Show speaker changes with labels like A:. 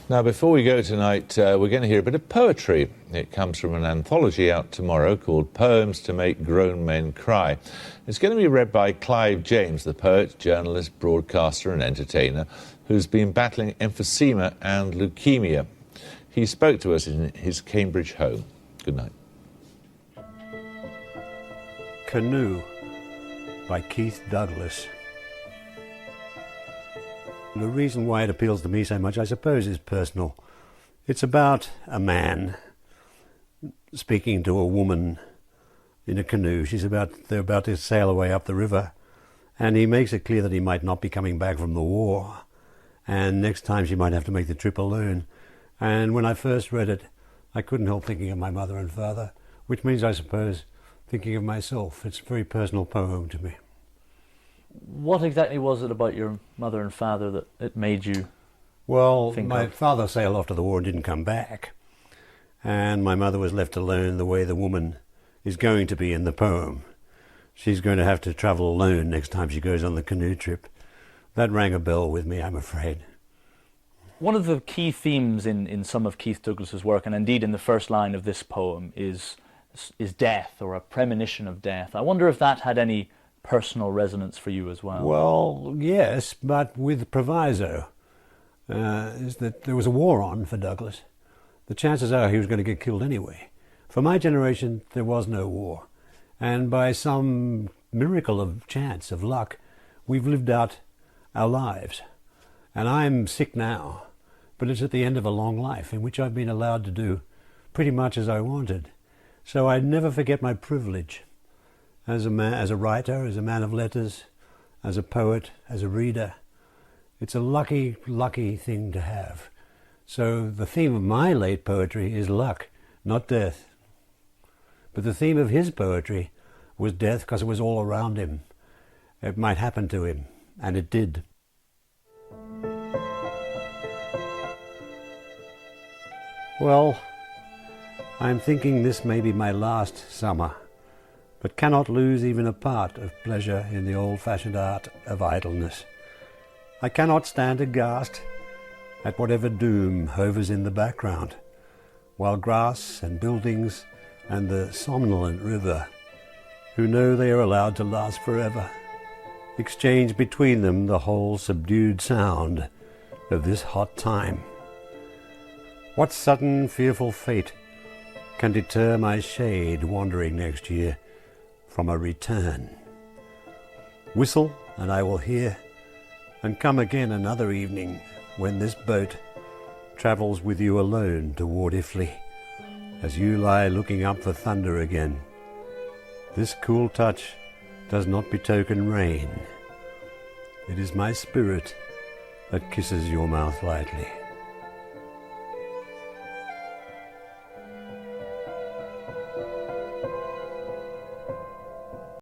A: Now, before we go tonight, we're going to hear a bit of poetry. It comes from an anthology out tomorrow called Poems to Make Grown Men Cry. It's going to be read by Clive James, the poet, journalist, broadcaster and entertainer, who's been battling emphysema and leukemia. He spoke to us in his Cambridge home. Good night.
B: Canoe by Keith Douglas. The reason why it appeals to me so much, I suppose, is personal. It's about a man speaking to a woman in a canoe. They're about to sail away up the river, and he makes it clear that he might not be coming back from the war, and next time she might have to make the trip alone. And when I first read it, I couldn't help thinking of my mother and father, which means, I suppose, thinking of myself. It's a very personal poem to me.
C: What exactly was it about your mother and father that it made you
B: Well,
C: think
B: my
C: of?
B: father sailed off to the war and didn't come back. And my mother was left alone the way the woman is going to be in the poem. She's going to have to travel alone next time she goes on the canoe trip. That rang a bell with me, I'm afraid.
C: One of the key themes in some of Keith Douglas's work, and indeed in the first line of this poem, is death, or a premonition of death. I wonder if that had any personal resonance for you as well.
B: Well, yes, but with proviso. Is that there was a war on for Douglas. The chances are he was going to get killed anyway. For my generation, there was no war. And by some miracle of chance, of luck, we've lived out our lives. And I'm sick now, but it's at the end of a long life in which I've been allowed to do pretty much as I wanted. So I never forget my privilege as a man, as a writer, as a man of letters, as a poet, as a reader. It's a lucky, lucky thing to have. So the theme of my late poetry is luck, not death. But the theme of his poetry was death because it was all around him. It might happen to him, and it did. Well, I'm thinking this may be my last summer, but cannot lose even a part of pleasure in the old-fashioned art of idleness. I cannot stand aghast at whatever doom hovers in the background, while grass and buildings and the somnolent river, who know they are allowed to last forever, exchange between them the whole subdued sound of this hot time. What sudden fearful fate can deter my shade wandering next year from a return? Whistle and I will hear, and come again another evening when this boat travels with you alone toward Iffley, as you lie looking up for thunder again. This cool touch does not betoken rain. It is my spirit that kisses your mouth lightly.